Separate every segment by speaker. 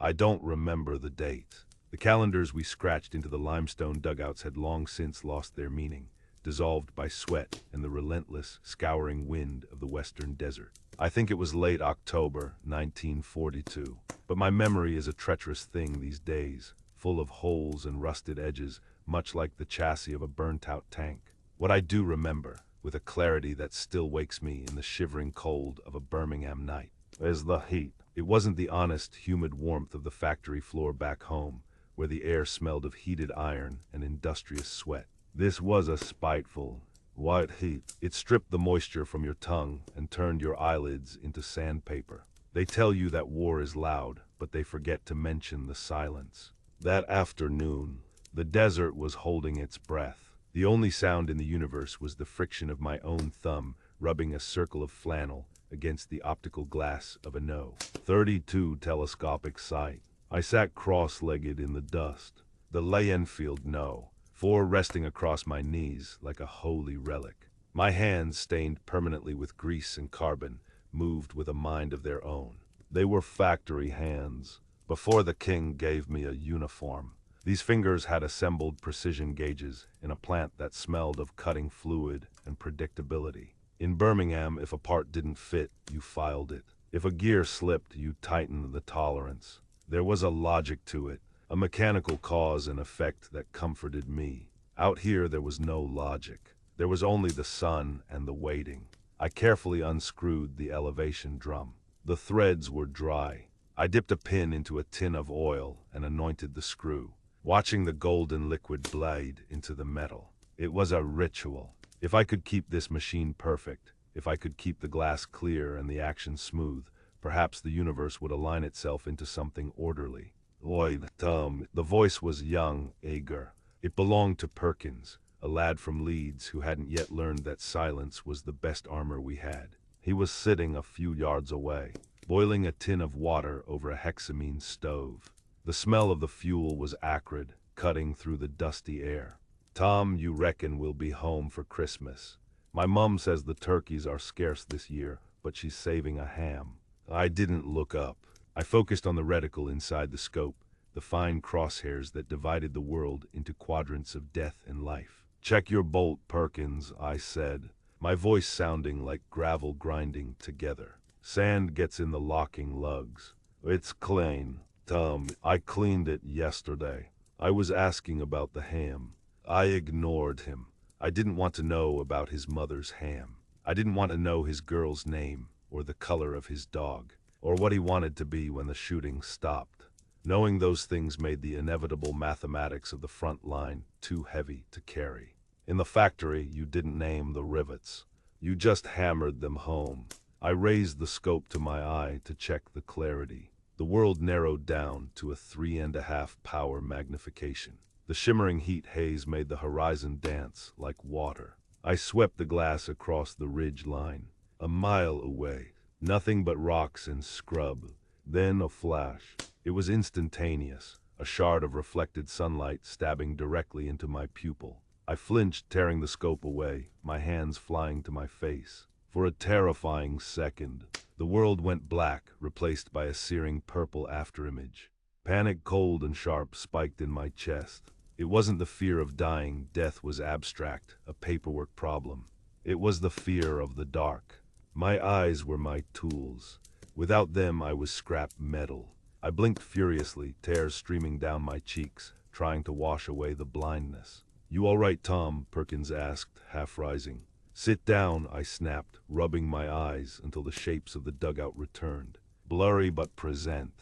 Speaker 1: I don't remember the date. The calendars we scratched into the limestone dugouts had long since lost their meaning, dissolved by sweat and the relentless, scouring wind of the western desert. I think it was late October, 1942. But my memory is a treacherous thing these days, full of holes and rusted edges, much like the chassis of a burnt-out tank. What I do remember, with a clarity that still wakes me in the shivering cold of a Birmingham night, is the heat. It wasn't the honest, humid warmth of the factory floor back home, where the air smelled of heated iron and industrious sweat. This was a spiteful, white heat. It stripped the moisture from your tongue and turned your eyelids into sandpaper. They tell you that war is loud, but they forget to mention the silence. That afternoon, the desert was holding its breath. The only sound in the universe was the friction of my own thumb rubbing a circle of flannel against the optical glass of a No. 32 telescopic sight. I sat cross-legged in the dust, the Enfield No. 4 resting across my knees like a holy relic. My hands, stained permanently with grease and carbon, moved with a mind of their own. They were factory hands. Before the king gave me a uniform, these fingers had assembled precision gauges in a plant that smelled of cutting fluid and predictability. In Birmingham, if a part didn't fit, you filed it. If a gear slipped, you tightened the tolerance. There was a logic to it, a mechanical cause and effect that comforted me. Out here, there was no logic. There was only the sun and the waiting. I carefully unscrewed the elevation drum. The threads were dry. I dipped a pin into a tin of oil and anointed the screw, watching the golden liquid blade into the metal. It was a ritual. If I could keep this machine perfect, if I could keep the glass clear and the action smooth, perhaps the universe would align itself into something orderly. Oi, Tom. The voice was young, eager. It belonged to Perkins, a lad from Leeds who hadn't yet learned that silence was the best armor we had. He was sitting a few yards away, boiling a tin of water over a hexamine stove. The smell of the fuel was acrid, cutting through the dusty air. Tom, you reckon we'll be home for Christmas? My mum says the turkeys are scarce this year, but she's saving a ham. I didn't look up. I focused on the reticle inside the scope, the fine crosshairs that divided the world into quadrants of death and life. Check your bolt, Perkins, I said, my voice sounding like gravel grinding together. Sand gets in the locking lugs. It's clean, Tom. I cleaned it yesterday. I was asking about the ham. I ignored him. I didn't want to know about his mother's ham. I didn't want to know his girl's name, or the color of his dog, or what he wanted to be when the shooting stopped. Knowing those things made the inevitable mathematics of the front line too heavy to carry. In the factory, you didn't name the rivets. You just hammered them home. I raised the scope to my eye to check the clarity. The world narrowed down to a 3.5 power magnification. The shimmering heat haze made the horizon dance like water. I swept the glass across the ridge line. A mile away, nothing but rocks and scrub. Then a flash. It was instantaneous, a shard of reflected sunlight stabbing directly into my pupil. I flinched, tearing the scope away, my hands flying to my face. For a terrifying second, the world went black, replaced by a searing purple afterimage. Panic, cold and sharp, spiked in my chest. It wasn't the fear of dying. Death was abstract, a paperwork problem. It was the fear of the dark. My eyes were my tools. Without them, I was scrap metal. I blinked furiously, tears streaming down my cheeks, trying to wash away the blindness. You all right, Tom? Perkins asked, half rising. Sit down, I snapped, rubbing my eyes until the shapes of the dugout returned. Blurry but present.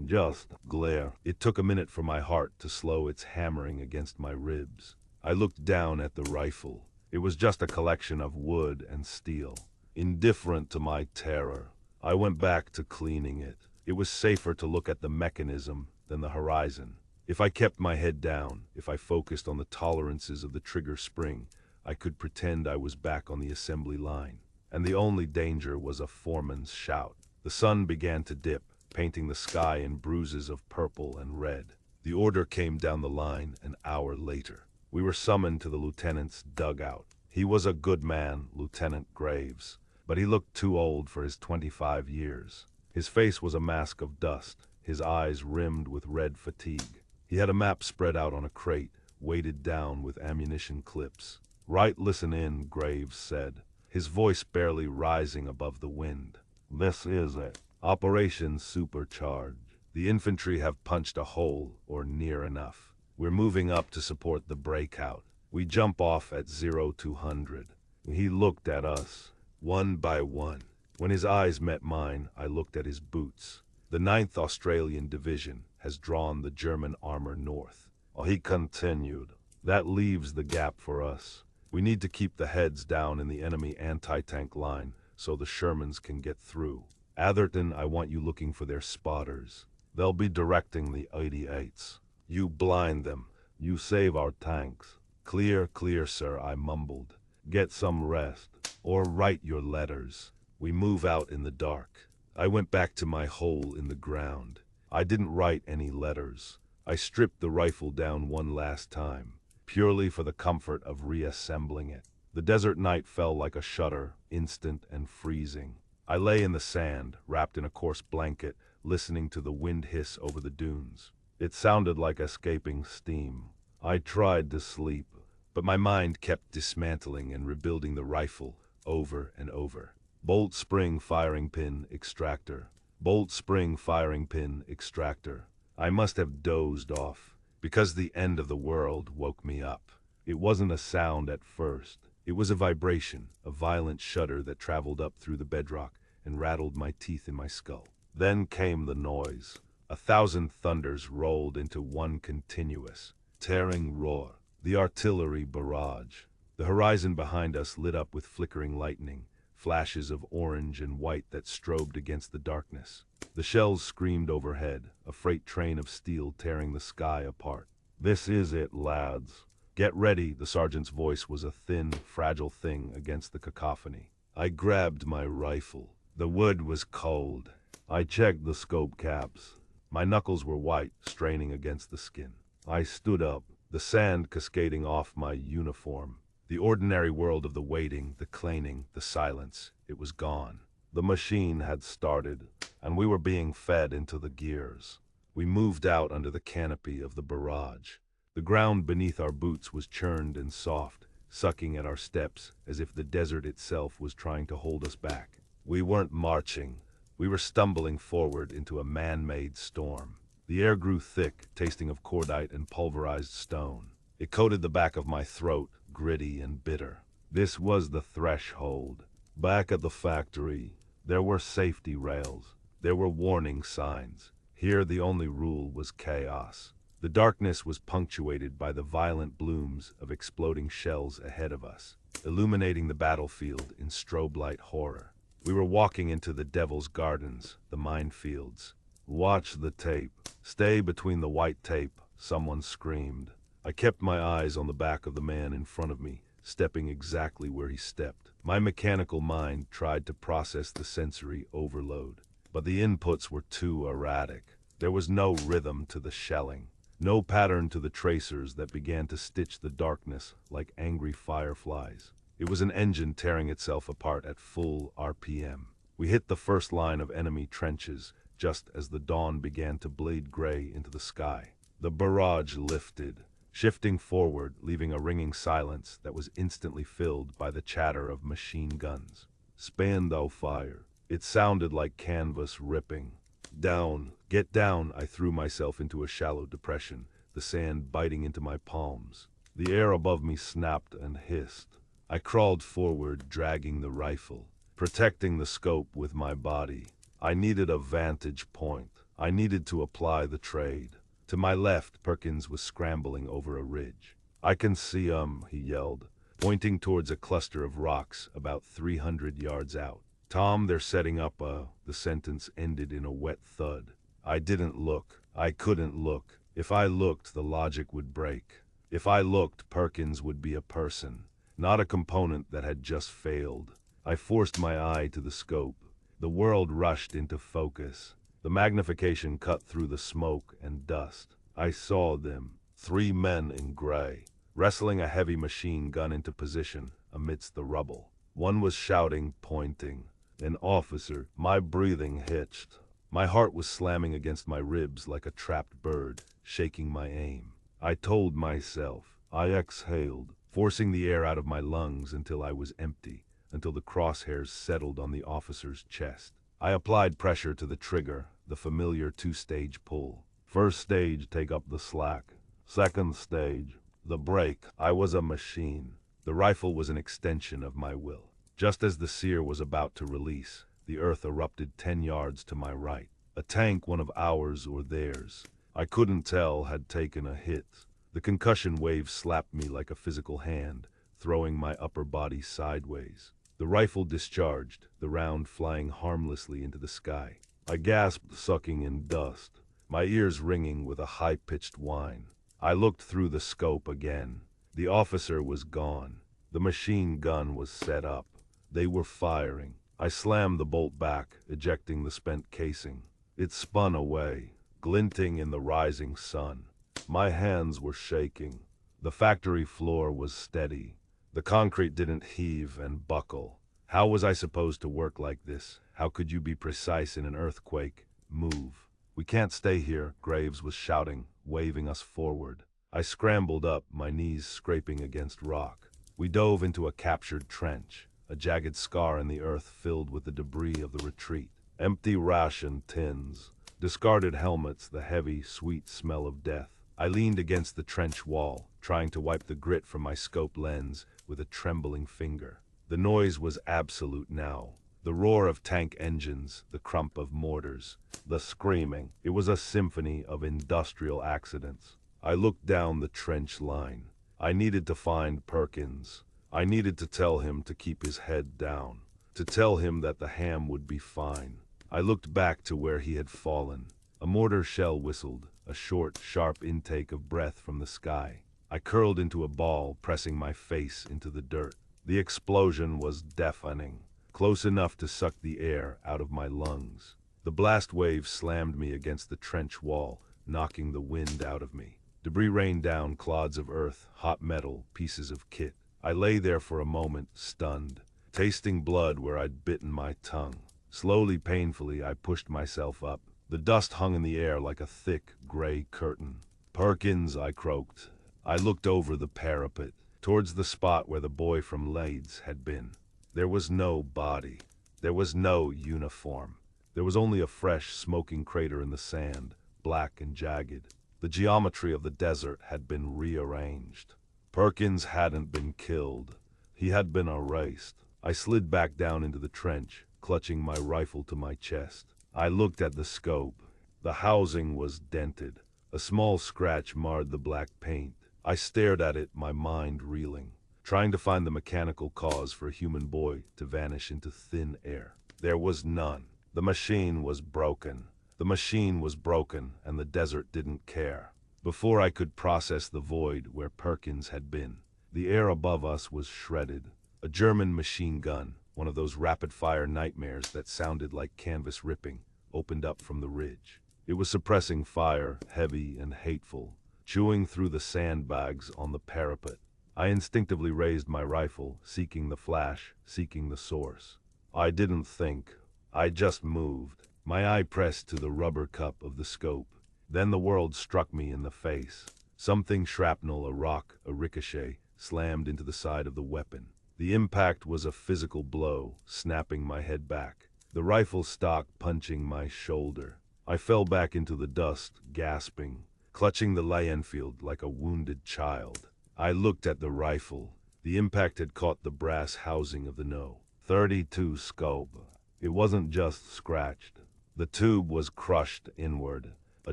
Speaker 1: Just glare. It took a minute for my heart to slow its hammering against my ribs. I looked down at the rifle. It was just a collection of wood and steel. Indifferent to my terror, I went back to cleaning it. It was safer to look at the mechanism than the horizon. If I kept my head down, if I focused on the tolerances of the trigger spring, I could pretend I was back on the assembly line. And the only danger was a foreman's shout. The sun began to dip, painting the sky in bruises of purple and red. The order came down the line an hour later. We were summoned to the lieutenant's dugout. He was a good man, Lieutenant Graves, but he looked too old for his 25 years. His face was a mask of dust, his eyes rimmed with red fatigue. He had a map spread out on a crate, weighted down with ammunition clips. "Right, listen in," Graves said, his voice barely rising above the wind. "This is it. Operation Supercharge. The infantry have punched a hole, or near enough. We're moving up to support the breakout. We jump off at 0200. He looked at us, one by one. When his eyes met mine, I looked at his boots. The 9th Australian Division has drawn the German armor north. He continued. That leaves the gap for us. We need to keep the heads down in the enemy anti-tank line so the Shermans can get through. Atherton, I want you looking for their spotters. They'll be directing the 88s. You blind them. You save our tanks." "Clear, clear, sir," I mumbled. "Get some rest. Or write your letters." We move out in the dark. I went back to my hole in the ground. I didn't write any letters. I stripped the rifle down one last time, purely for the comfort of reassembling it. The desert night fell like a shudder, instant and freezing. I lay in the sand, wrapped in a coarse blanket, listening to the wind hiss over the dunes. It sounded like escaping steam. I tried to sleep, but my mind kept dismantling and rebuilding the rifle over and over. Bolt spring firing pin extractor. Bolt spring firing pin extractor. I must have dozed off, because the end of the world woke me up. It wasn't a sound at first. It was a vibration, a violent shudder that traveled up through the bedrock and rattled my teeth in my skull. Then came the noise. 1,000 thunders rolled into one continuous, tearing roar. The artillery barrage. The horizon behind us lit up with flickering lightning, flashes of orange and white that strobed against the darkness. The shells screamed overhead, a freight train of steel tearing the sky apart. "This is it, lads. Get ready," the sergeant's voice was a thin, fragile thing against the cacophony. I grabbed my rifle. The wood was cold. I checked the scope caps. My knuckles were white, straining against the skin. I stood up, the sand cascading off my uniform. The ordinary world of the waiting, the clanging, the silence, it was gone. The machine had started, and we were being fed into the gears. We moved out under the canopy of the barrage. The ground beneath our boots was churned and soft, sucking at our steps as if the desert itself was trying to hold us back. We weren't marching. We were stumbling forward into a man-made storm. The air grew thick, tasting of cordite and pulverized stone. It coated the back of my throat, gritty and bitter. This was the threshold. Back at the factory, there were safety rails. There were warning signs. Here the only rule was chaos. The darkness was punctuated by the violent blooms of exploding shells ahead of us, illuminating the battlefield in strobe light horror. We were walking into the Devil's Gardens, the minefields. "Watch the tape. Stay between the white tape," someone screamed. I kept my eyes on the back of the man in front of me, stepping exactly where he stepped. My mechanical mind tried to process the sensory overload, but the inputs were too erratic. There was no rhythm to the shelling, no pattern to the tracers that began to stitch the darkness like angry fireflies. It was an engine tearing itself apart at full RPM. We hit the first line of enemy trenches just as the dawn began to bleed gray into the sky. The barrage lifted, shifting forward, leaving a ringing silence that was instantly filled by the chatter of machine guns. Spandau fire. It sounded like canvas ripping. "Down, get down," I threw myself into a shallow depression, the sand biting into my palms. The air above me snapped and hissed. I crawled forward, dragging the rifle, protecting the scope with my body. I needed a vantage point. I needed to apply the trade. To my left, Perkins was scrambling over a ridge. "I can see 'em," he yelled, pointing towards a cluster of rocks about 300 yards out. "Tom, they're setting up a..." The sentence ended in a wet thud. I didn't look. I couldn't look. If I looked, the logic would break. If I looked, Perkins would be a person, not a component that had just failed. I forced my eye to the scope. The world rushed into focus. The magnification cut through the smoke and dust. I saw them, 3 men in gray, wrestling a heavy machine gun into position amidst the rubble. One was shouting, pointing. "An officer." My breathing hitched. My heart was slamming against my ribs like a trapped bird, shaking my aim. I told myself. I exhaled, forcing the air out of my lungs until I was empty, until the crosshairs settled on the officer's chest. I applied pressure to the trigger, the familiar two-stage pull. First stage, take up the slack. Second stage, the brake. I was a machine. The rifle was an extension of my will. Just as the sear was about to release, the earth erupted 10 yards to my right. A tank, one of ours or theirs, I couldn't tell, had taken a hit. The concussion wave slapped me like a physical hand, throwing my upper body sideways. The rifle discharged, the round flying harmlessly into the sky. I gasped, sucking in dust, my ears ringing with a high-pitched whine. I looked through the scope again. The officer was gone. The machine gun was set up. They were firing. I slammed the bolt back, ejecting the spent casing. It spun away, glinting in the rising sun. My hands were shaking. The factory floor was steady. The concrete didn't heave and buckle. How was I supposed to work like this? How could you be precise in an earthquake? Move. We can't stay here, Graves was shouting, waving us forward. I scrambled up, my knees scraping against rock. We dove into a captured trench, a jagged scar in the earth filled with the debris of the retreat. Empty ration tins, discarded helmets, the heavy, sweet smell of death. I leaned against the trench wall, trying to wipe the grit from my scope lens with a trembling finger. The noise was absolute now. The roar of tank engines, the crump of mortars, the screaming. It was a symphony of industrial accidents. I looked down the trench line. I needed to find Perkins. I needed to tell him to keep his head down, to tell him that the ham would be fine. I looked back to where he had fallen. A mortar shell whistled, a short, sharp intake of breath from the sky. I curled into a ball, pressing my face into the dirt. The explosion was deafening, close enough to suck the air out of my lungs. The blast wave slammed me against the trench wall, knocking the wind out of me. Debris rained down, clods of earth, hot metal, pieces of kit. I lay there for a moment, stunned, tasting blood where I'd bitten my tongue. Slowly, painfully, I pushed myself up. The dust hung in the air like a thick, gray curtain. Perkins, I croaked. I looked over the parapet, towards the spot where the boy from Leeds had been. There was no body. There was no uniform. There was only a fresh, smoking crater in the sand, black and jagged. The geometry of the desert had been rearranged. Perkins hadn't been killed. He had been erased. I slid back down into the trench, clutching my rifle to my chest. I looked at the scope. The housing was dented. A small scratch marred the black paint. I stared at it, my mind reeling, trying to find the mechanical cause for a human boy to vanish into thin air. There was none. The machine was broken. The machine was broken, and the desert didn't care. Before I could process the void where Perkins had been, the air above us was shredded. A German machine gun, one of those rapid-fire nightmares that sounded like canvas ripping, opened up from the ridge. It was suppressing fire, heavy and hateful, chewing through the sandbags on the parapet. I instinctively raised my rifle, seeking the flash, seeking the source. I didn't think. I just moved. My eye pressed to the rubber cup of the scope. Then the world struck me in the face. Something shrapnel, a rock, a ricochet, slammed into the side of the weapon. The impact was a physical blow, snapping my head back. The rifle stock punching my shoulder. I fell back into the dust, gasping, clutching the Enfield like a wounded child. I looked at the rifle. The impact had caught the brass housing of the No. 32 scope. It wasn't just scratched. The tube was crushed inward, a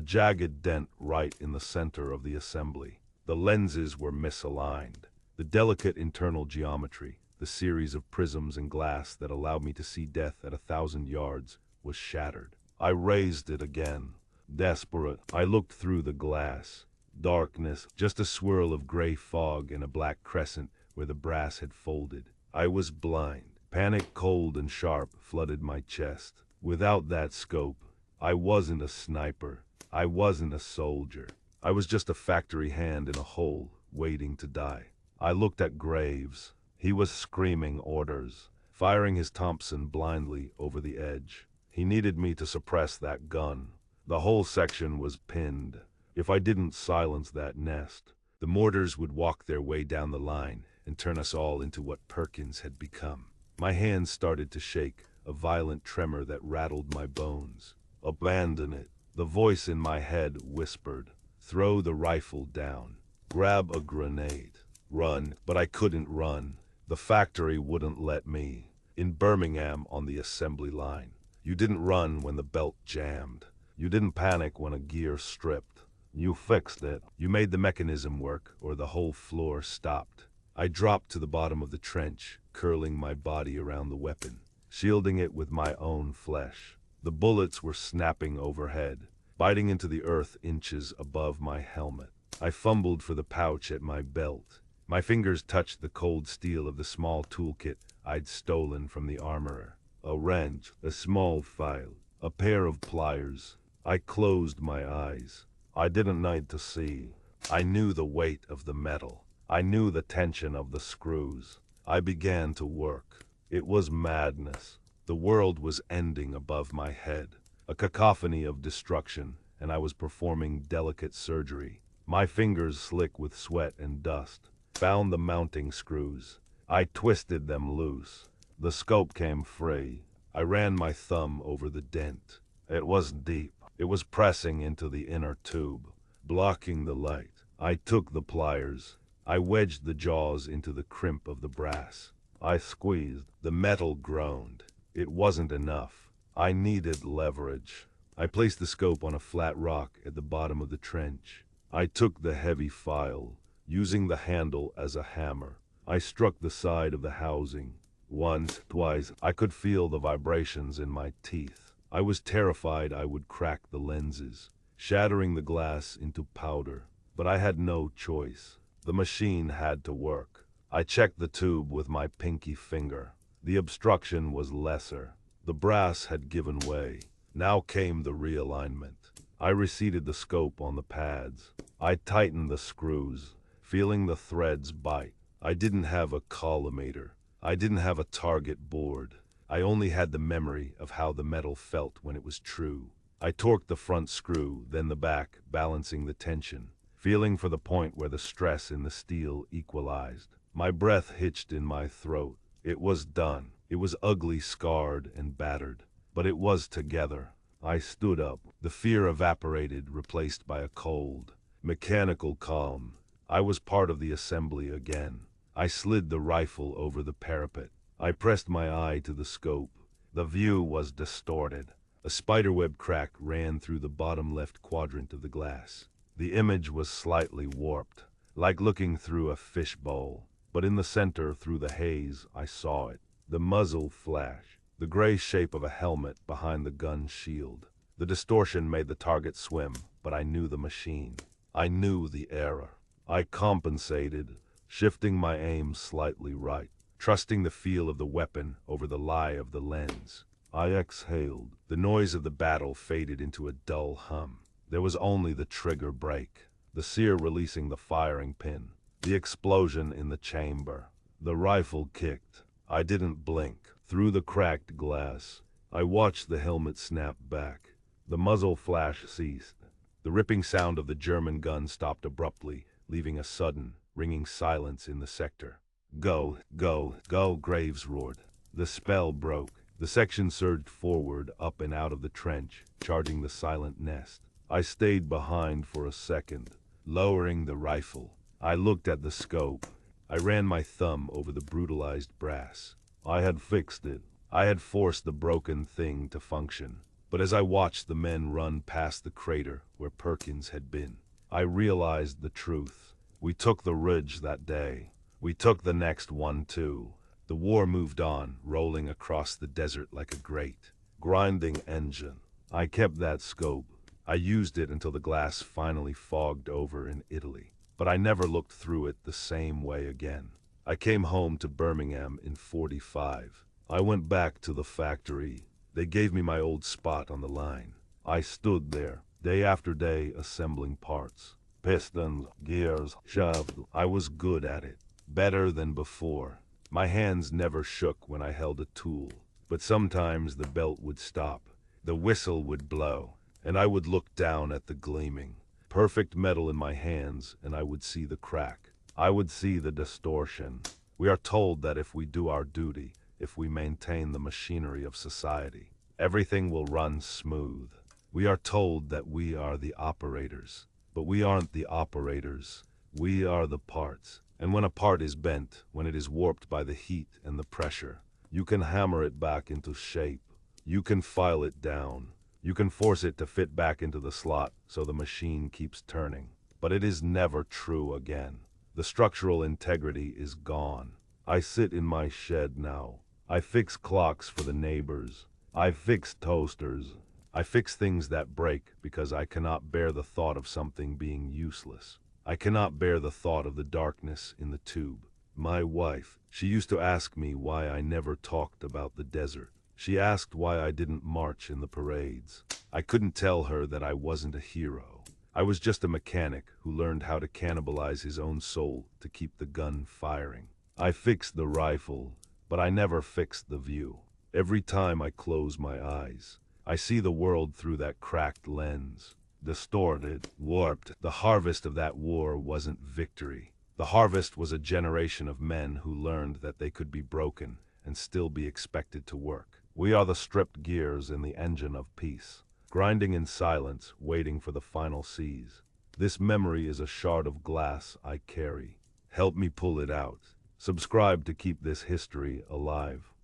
Speaker 1: jagged dent right in the center of the assembly. The lenses were misaligned. The delicate internal geometry, the series of prisms and glass that allowed me to see death at 1,000 yards, was shattered. I raised it again. Desperate, I looked through the glass. Darkness, just a swirl of gray fog and a black crescent where the brass had folded. I was blind. Panic, cold and sharp, flooded my chest. Without that scope, I wasn't a sniper. I wasn't a soldier. I was just a factory hand in a hole, waiting to die. I looked at Graves. He was screaming orders, firing his Thompson blindly over the edge. He needed me to suppress that gun. The whole section was pinned. If I didn't silence that nest, the mortars would walk their way down the line and turn us all into what Perkins had become. My hands started to shake, a violent tremor that rattled my bones. Abandon it. The voice in my head whispered. Throw the rifle down. Grab a grenade. Run, but I couldn't run. The factory wouldn't let me. In Birmingham on the assembly line. You didn't run when the belt jammed. You didn't panic when a gear stripped. You fixed it. You made the mechanism work, or the whole floor stopped. I dropped to the bottom of the trench, curling my body around the weapon, shielding it with my own flesh. The bullets were snapping overhead, biting into the earth inches above my helmet. I fumbled for the pouch at my belt. My fingers touched the cold steel of the small toolkit I'd stolen from the armorer. A wrench, a small file, a pair of pliers. I closed my eyes. I didn't need to see. I knew the weight of the metal. I knew the tension of the screws. I began to work. It was madness. The world was ending above my head, a cacophony of destruction, and I was performing delicate surgery. My fingers, slick with sweat and dust, found the mounting screws. I twisted them loose. The scope came free. I ran my thumb over the dent. It wasn't deep. It was pressing into the inner tube, blocking the light. I took the pliers. I wedged the jaws into the crimp of the brass. I squeezed. The metal groaned. It wasn't enough. I needed leverage. I placed the scope on a flat rock at the bottom of the trench. I took the heavy file, using the handle as a hammer. I struck the side of the housing. Once, twice, I could feel the vibrations in my teeth. I was terrified I would crack the lenses, shattering the glass into powder. But I had no choice. The machine had to work. I checked the tube with my pinky finger. The obstruction was lesser. The brass had given way. Now came the realignment. I reseated the scope on the pads. I tightened the screws, feeling the threads bite. I didn't have a collimator. I didn't have a target board. I only had the memory of how the metal felt when it was true. I torqued the front screw, then the back, balancing the tension, feeling for the point where the stress in the steel equalized. My breath hitched in my throat. It was done. It was ugly, scarred, and battered. But it was together. I stood up. The fear evaporated, replaced by a cold, mechanical calm. I was part of the assembly again. I slid the rifle over the parapet. I pressed my eye to the scope. The view was distorted. A spiderweb crack ran through the bottom left quadrant of the glass. The image was slightly warped, like looking through a fishbowl. But in the center, through the haze, I saw it. The muzzle flash, the gray shape of a helmet behind the gun shield. The distortion made the target swim, but I knew the machine. I knew the error. I compensated, shifting my aim slightly right, trusting the feel of the weapon over the lie of the lens. I exhaled. The noise of the battle faded into a dull hum. There was only the trigger brake, the sear releasing the firing pin, the explosion in the chamber. The rifle kicked. I didn't blink. Through the cracked glass, I watched the helmet snap back. The muzzle flash ceased. The ripping sound of the German gun stopped abruptly, leaving a sudden, ringing silence in the sector. Go, go, go, Graves roared. The spell broke. The section surged forward, up and out of the trench, charging the silent nest. I stayed behind for a second, lowering the rifle. I looked at the scope. I ran my thumb over the brutalized brass. I had fixed it. I had forced the broken thing to function. But as I watched the men run past the crater where Perkins had been, I realized the truth. We took the ridge that day. We took the next one too. The war moved on, rolling across the desert like a great, grinding engine. I kept that scope. I used it until the glass finally fogged over in Italy. But I never looked through it the same way again. I came home to Birmingham in '45. I went back to the factory. They gave me my old spot on the line. I stood there, day after day, assembling parts. Pistons, gears, shafts. I was good at it. Better than before. My hands never shook when I held a tool. But sometimes the belt would stop, The whistle would blow, and I would look down at the gleaming, perfect metal in my hands, and I would see the crack. I would see the distortion. We are told that if we do our duty, if we maintain the machinery of society, everything will run smooth. We are told that we are the operators, but we aren't the operators. We are the parts. And when a part is bent, when it is warped by the heat and the pressure, you can hammer it back into shape. You can file it down. You can force it to fit back into the slot so the machine keeps turning. But it is never true again. The structural integrity is gone. I sit in my shed now. I fix clocks for the neighbors. I fix toasters. I fix things that break because I cannot bear the thought of something being useless. I cannot bear the thought of the darkness in the tube. My wife, she used to ask me why I never talked about the desert. She asked why I didn't march in the parades. I couldn't tell her that I wasn't a hero. I was just a mechanic who learned how to cannibalize his own soul to keep the gun firing. I fixed the rifle, but I never fixed the view. Every time I close my eyes, I see the world through that cracked lens. Distorted, warped. The harvest of that war wasn't victory. The harvest was a generation of men who learned that they could be broken and still be expected to work. We are the stripped gears in the engine of peace, grinding in silence, waiting for the final seize. This memory is a shard of glass I carry. Help me pull it out. Subscribe to keep this history alive.